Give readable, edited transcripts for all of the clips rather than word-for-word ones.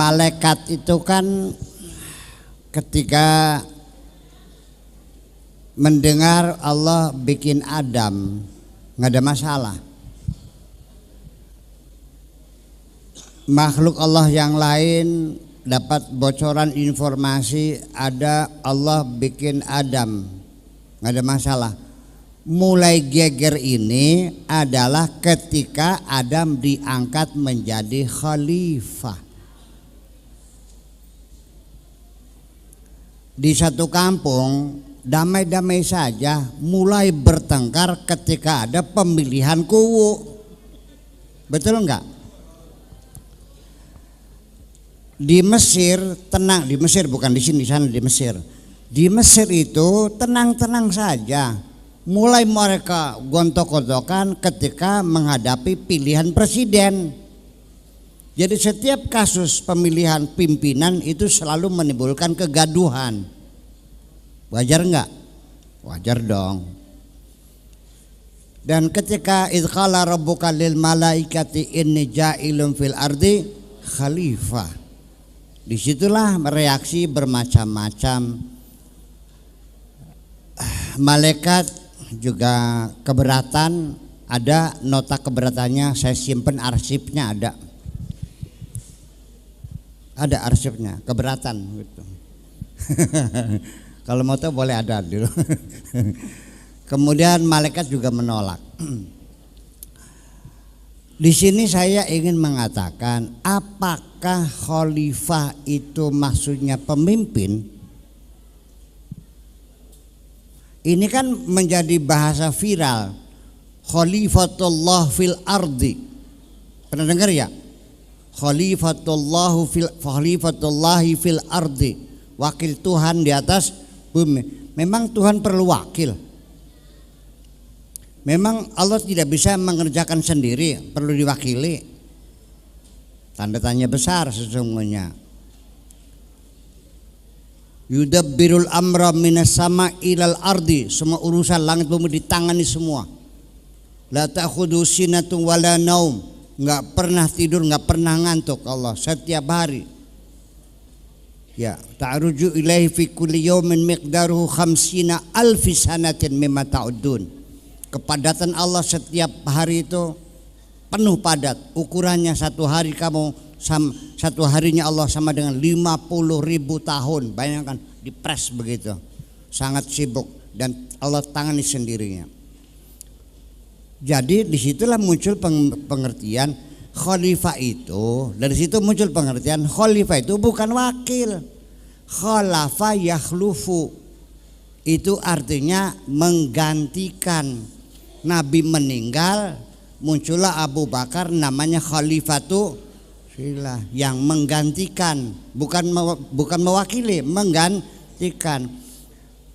Malaikat itu kan ketika mendengar Allah bikin Adam nggak ada masalah. Makhluk Allah yang lain dapat bocoran informasi ada Allah bikin Adam, nggak ada masalah. Mulai geger ini adalah ketika Adam diangkat menjadi khalifah. Di satu kampung damai-damai saja, mulai bertengkar ketika ada pemilihan kuwu. Betul enggak? Di Mesir tenang, di Mesir bukan di sini, di sana di Mesir. Di Mesir itu tenang-tenang saja. Mulai mereka gontok-gontokan ketika menghadapi pilihan presiden. Jadi setiap kasus pemilihan pimpinan itu selalu menimbulkan kegaduhan. Wajar enggak? Wajar dong. Dan ketika idqala rabbuka lil malaikati inni ja'ilun fil ardi khalifah, disitulah reaksi bermacam-macam. Malaikat juga keberatan, ada nota keberatannya, saya simpen arsipnya ada arsipnya, keberatan gitu. Kalau mau tahu boleh ada dulu. Kemudian malaikat juga menolak. Di sini saya ingin mengatakan, apakah khalifah itu maksudnya pemimpin? Ini kan menjadi bahasa viral. Khalifatullah fil ardi. Pernah dengar ya? Khalifatullahi fil ardi. Wakil Tuhan di atas bumi. Memang Tuhan perlu wakil. Memang Allah tidak bisa mengerjakan sendiri, perlu diwakili. Tanda tanya besar sesungguhnya. Yudabbirul amra minas sama ilal ardi. Semua urusan langit bumi ditangani semua. La ta'khudhu sinatun wala naum. Enggak pernah tidur, enggak pernah ngantuk Allah setiap hari. Ya, ta'ruju ilaihi fi kulli yawmin miqdaruhu 50 alfi sanatin mimma ta'udun. Kepadatan Allah setiap hari itu penuh padat. Ukurannya satu hari satu harinya Allah sama dengan 50.000 tahun. Bayangkan dipres begitu. Sangat sibuk dan Allah tangani sendirinya. Jadi disitulah muncul pengertian khalifah itu. Dari situ muncul pengertian khalifah itu bukan wakil. Khalafa yakhlufu. Itu artinya menggantikan. Nabi meninggal, muncullah Abu Bakar, namanya khalifatu filah, yang menggantikan, bukan mewakili, menggantikan.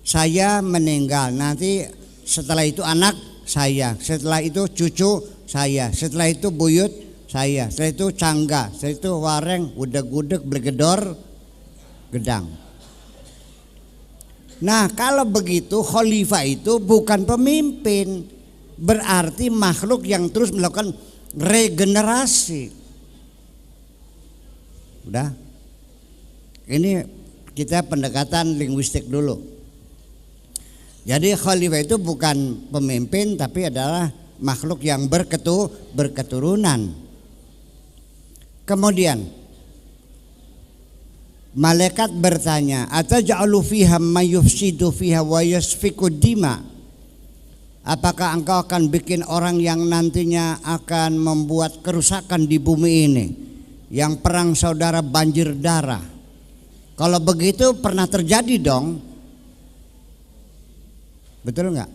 Saya meninggal, nanti setelah itu anak saya, setelah itu cucu saya, setelah itu buyut saya, setelah itu cangga, setelah itu wareng, udeg-udeg, blegedor, gedang. Nah, kalau begitu khalifah itu bukan pemimpin, berarti makhluk yang terus melakukan regenerasi. Udah, ini kita pendekatan linguistik dulu. Jadi khalifah itu bukan pemimpin tapi adalah makhluk yang berketurunan. Kemudian malaikat bertanya, ataj'alu fiha may yufsidu fiha wa yasfiku dima? Apakah engkau akan bikin orang yang nantinya akan membuat kerusakan di bumi ini, yang perang saudara banjir darah? Kalau begitu pernah terjadi dong. Betul enggak?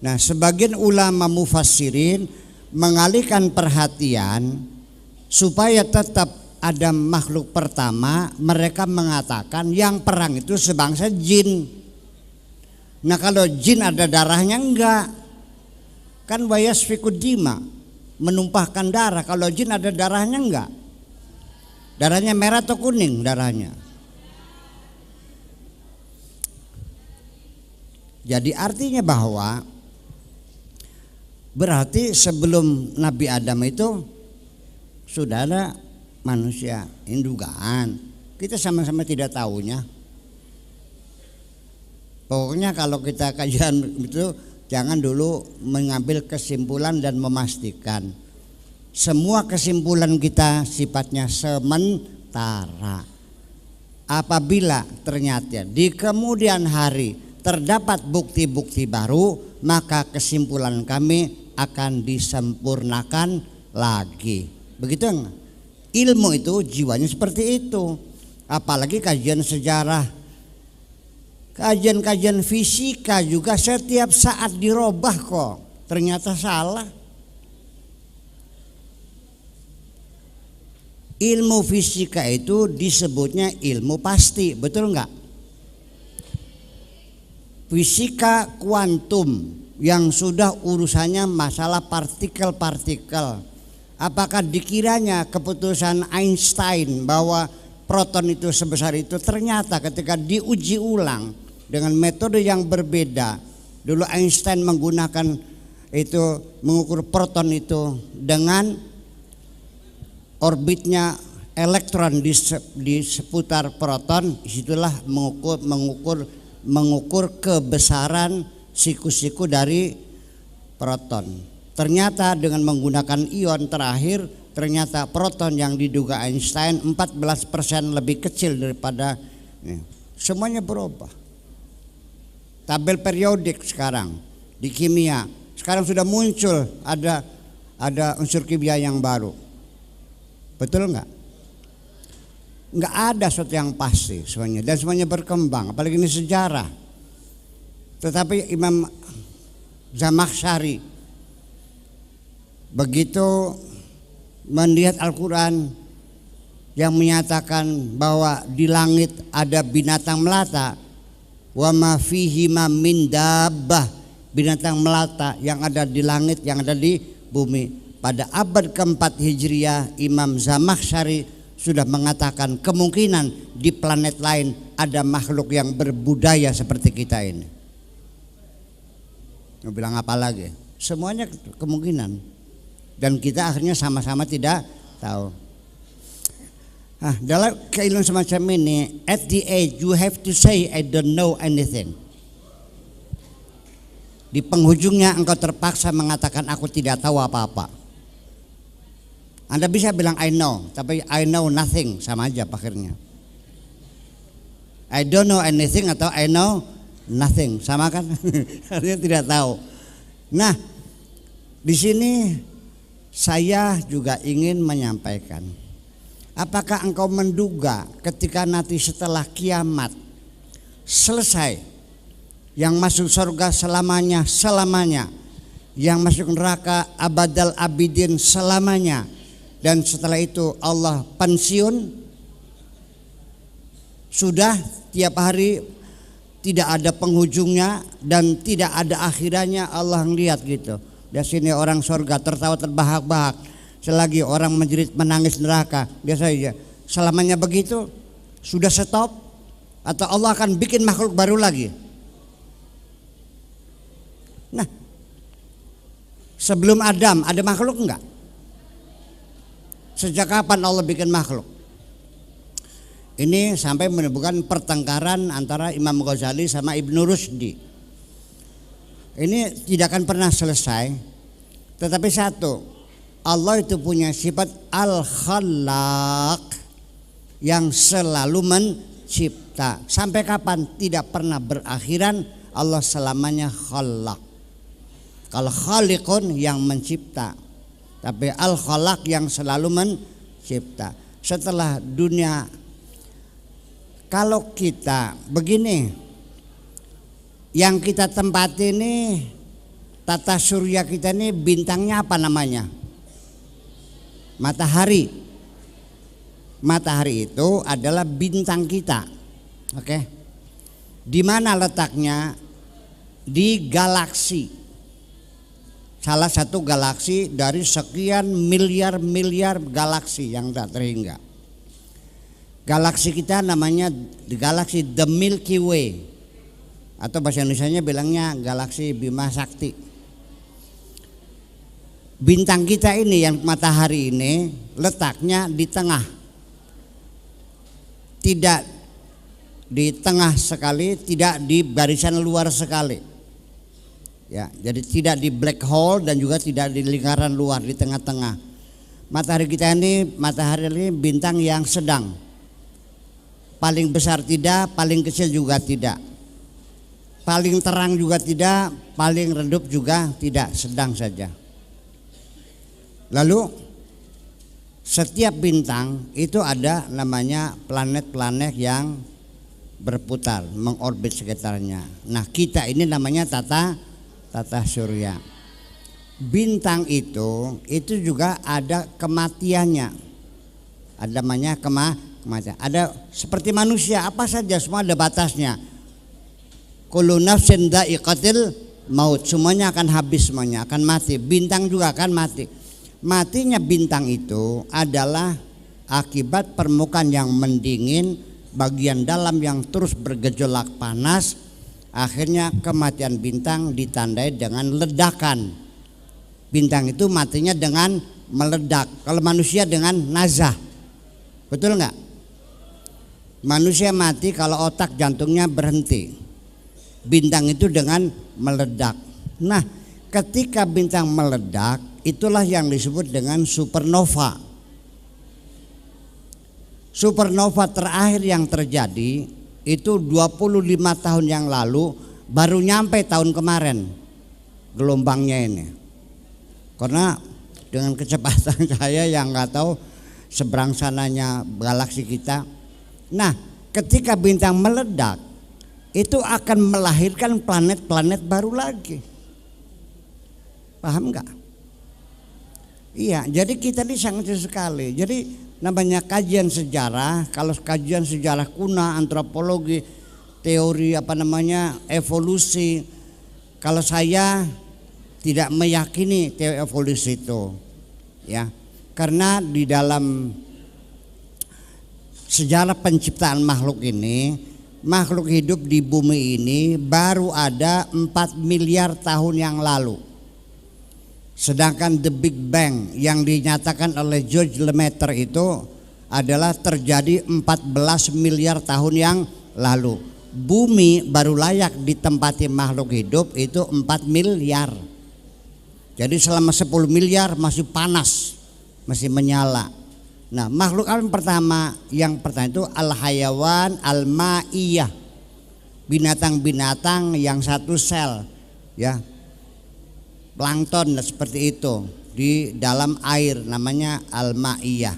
Nah, sebagian ulama mufassirin mengalihkan perhatian supaya tetap ada makhluk pertama. Mereka mengatakan yang perang itu sebangsa jin. Nah, kalau jin ada darahnya enggak? Kan wayasfikud dima, menumpahkan darah. Kalau jin ada darahnya enggak? Darahnya merah atau kuning darahnya? Jadi artinya bahwa berarti sebelum Nabi Adam itu sudah ada manusia. Ini dugaan. Kita sama-sama tidak tahunya. Pokoknya kalau kita kajian itu jangan dulu mengambil kesimpulan dan memastikan. Semua kesimpulan kita sifatnya sementara. Apabila ternyata di kemudian hari terdapat bukti-bukti baru, maka kesimpulan kami akan disempurnakan lagi. Begitu enggak? Ilmu itu jiwanya seperti itu. Apalagi kajian sejarah, kajian-kajian fisika juga setiap saat dirubah kok. Ternyata salah. Ilmu fisika itu disebutnya ilmu pasti, betul enggak? Fisika kuantum yang sudah urusannya masalah partikel-partikel. Apakah dikiranya keputusan Einstein bahwa proton itu sebesar itu, ternyata ketika diuji ulang dengan metode yang berbeda. Dulu Einstein menggunakan itu mengukur proton itu dengan orbitnya elektron di seputar proton, disitulah mengukur kebesaran siku-siku dari proton. Ternyata dengan menggunakan ion terakhir, ternyata proton yang diduga Einstein 14% lebih kecil daripada semuanya berubah. Tabel periodik sekarang di kimia sekarang sudah muncul ada unsur kimia yang baru. Betul enggak? Enggak ada sesuatu yang pasti semuanya, dan semuanya berkembang, apalagi ini sejarah. Tetapi Imam Zamakhsyari begitu melihat Al-Quran yang menyatakan bahwa di langit ada binatang melata, wa ma fihi ma min dabbah, binatang melata yang ada di langit, yang ada di bumi. Pada abad keempat Hijriah, Imam Zamakhsyari sudah mengatakan kemungkinan di planet lain ada makhluk yang berbudaya seperti kita ini. Mau bilang apa lagi? Semuanya kemungkinan. Dan kita akhirnya sama-sama tidak tahu. Dalam keilmuan semacam ini, at the age you have to say I don't know anything. Di penghujungnya engkau terpaksa mengatakan aku tidak tahu apa-apa. Anda bisa bilang I know, tapi I know nothing, sama aja akhirnya. I don't know anything atau I know nothing, sama kan? Artinya tidak tahu. Nah, di sini saya juga ingin menyampaikan, apakah engkau menduga ketika nanti setelah kiamat selesai, yang masuk surga selamanya, yang masuk neraka abadal abidin selamanya, dan setelah itu Allah pensiun, sudah tiap hari tidak ada penghujungnya dan tidak ada akhirannya. Allah ngelihat gitu. Di sini orang surga tertawa terbahak-bahak, selagi orang menjerit menangis neraka. Biasa aja. Selamanya begitu? Sudah stop? Atau Allah akan bikin makhluk baru lagi? Nah, sebelum Adam ada makhluk enggak? Sejak kapan Allah bikin makhluk? Ini sampai menimbulkan pertengkaran antara Imam Ghazali sama Ibnu Rushdi. Ini tidak akan pernah selesai. Tetapi satu, Allah itu punya sifat Al-Khallaq yang selalu mencipta. Sampai kapan? Tidak pernah berakhiran. Allah selamanya Khallaq. Kalau Khaliqun yang mencipta, tapi Al-Khalaq yang selalu mencipta. Setelah dunia, kalau kita begini, yang kita tempati ini, tata surya kita ini bintangnya apa namanya? Matahari. Matahari itu adalah bintang kita. Oke. Di mana letaknya? Di galaksi. Salah satu galaksi dari sekian miliar galaksi yang tak terhingga. Galaksi kita namanya galaksi The Milky Way, atau bahasa Indonesianya bilangnya galaksi Bima Sakti. Bintang kita ini yang matahari ini letaknya di tengah, tidak di tengah sekali, tidak di barisan luar sekali. Ya, jadi tidak di black hole dan juga tidak di lingkaran luar, di tengah-tengah. Matahari kita ini, matahari ini bintang yang sedang. Paling besar tidak, paling kecil juga tidak. Paling terang juga tidak, paling redup juga tidak, sedang saja. Lalu setiap bintang itu ada namanya planet-planet yang berputar, mengorbit sekitarnya. Nah, kita ini namanya tata surya. Bintang itu juga ada kematiannya. Ada namanya kematian. Ada seperti manusia, apa saja semua ada batasnya. Kullu nafsin dha'iqatil maut, semuanya akan habis, semuanya akan mati. Bintang juga akan mati. Matinya bintang itu adalah akibat permukaan yang mendingin, bagian dalam yang terus bergejolak panas. Akhirnya kematian bintang ditandai dengan ledakan. Bintang itu matinya dengan meledak. Kalau manusia dengan nazah, betul nggak? Manusia mati kalau otak jantungnya berhenti. Bintang itu dengan meledak. Nah, ketika bintang meledak, itulah yang disebut dengan supernova. Supernova terakhir yang terjadi itu 25 tahun yang lalu, baru nyampe tahun kemarin gelombangnya ini. Karena dengan kecepatan saya yang nggak tahu seberang sananya galaksi kita. Nah, ketika bintang meledak, itu akan melahirkan planet-planet baru lagi. Paham nggak? Iya, jadi kita ini sangat sekali. Jadi namanya kajian sejarah, kalau kajian sejarah kuno, antropologi, teori evolusi, kalau saya tidak meyakini teori evolusi itu, ya, karena di dalam sejarah penciptaan makhluk ini, makhluk hidup di bumi ini baru ada 4 miliar tahun yang lalu. Sedangkan The Big Bang yang dinyatakan oleh George Lemaitre itu adalah terjadi 14 miliar tahun yang lalu. Bumi baru layak ditempati makhluk hidup itu 4 miliar. Jadi selama 10 miliar masih panas, masih menyala. Nah, makhluk alam pertama itu al-hayawan al-ma'iyah. Binatang-binatang yang satu sel, ya. Plankton seperti itu di dalam air, namanya al-ma'iyah.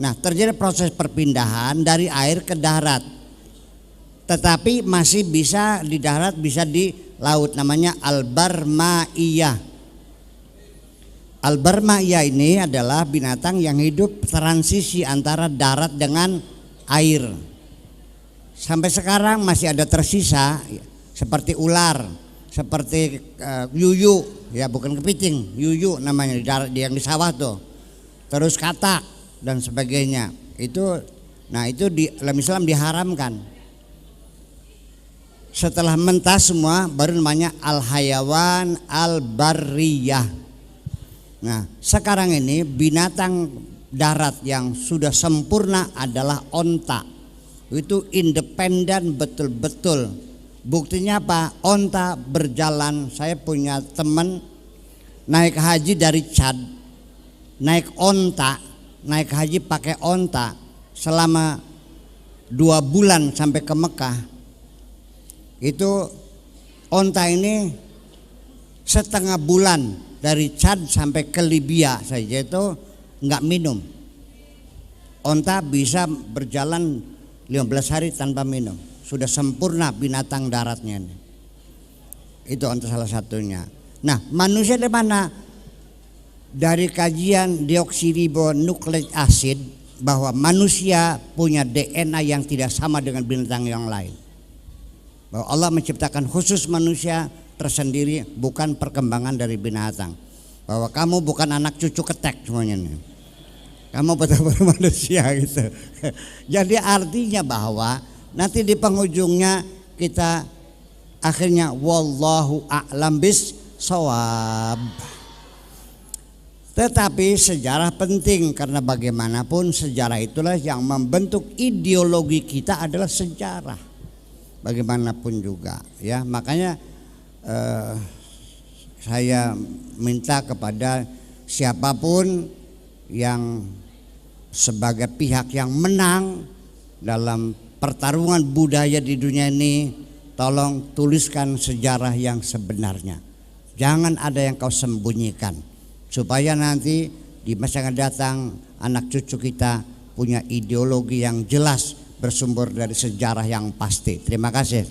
Nah, terjadi proses perpindahan dari air ke darat, tetapi masih bisa di darat, bisa di laut, namanya al-barma'iyah. Al-barma'iyah ini adalah binatang yang hidup transisi antara darat dengan air. Sampai sekarang masih ada tersisa, seperti ular, seperti yuyu, ya bukan kepiting, yuyu namanya di darat, yang di sawah tuh, terus katak dan sebagainya. Itu, nah itu di dalam Islam diharamkan. Setelah mentas semua baru namanya al-hayawan al-barriyah. Nah, sekarang ini binatang darat yang sudah sempurna adalah onta. Itu independen betul-betul. Buktinya apa? Onta berjalan. Saya punya teman naik haji dari Chad, naik onta, naik haji pakai onta selama 2 bulan sampai ke Mekah. Itu onta ini setengah bulan dari Chad sampai ke Libya saja itu nggak minum. Onta bisa berjalan 15 hari tanpa minum. Sudah sempurna binatang daratnya ini. Itu untuk salah satunya. Nah, manusia di mana? Dari kajian deoksiribonukleik asid bahwa manusia punya DNA yang tidak sama dengan binatang yang lain. Bahwa Allah menciptakan khusus manusia tersendiri, bukan perkembangan dari binatang. Bahwa kamu bukan anak cucu ketek semuanya nih. Kamu betul-betul manusia gitu. Jadi artinya bahwa nanti di penghujungnya kita akhirnya wallahu a'lam bis shawab. Tetapi sejarah penting karena bagaimanapun sejarah itulah yang membentuk ideologi kita adalah sejarah. Bagaimanapun juga ya, makanya saya minta kepada siapapun yang sebagai pihak yang menang dalam pertarungan budaya di dunia ini, tolong tuliskan sejarah yang sebenarnya. Jangan ada yang kau sembunyikan, supaya nanti di masa yang datang anak cucu kita punya ideologi yang jelas bersumber dari sejarah yang pasti. Terima kasih.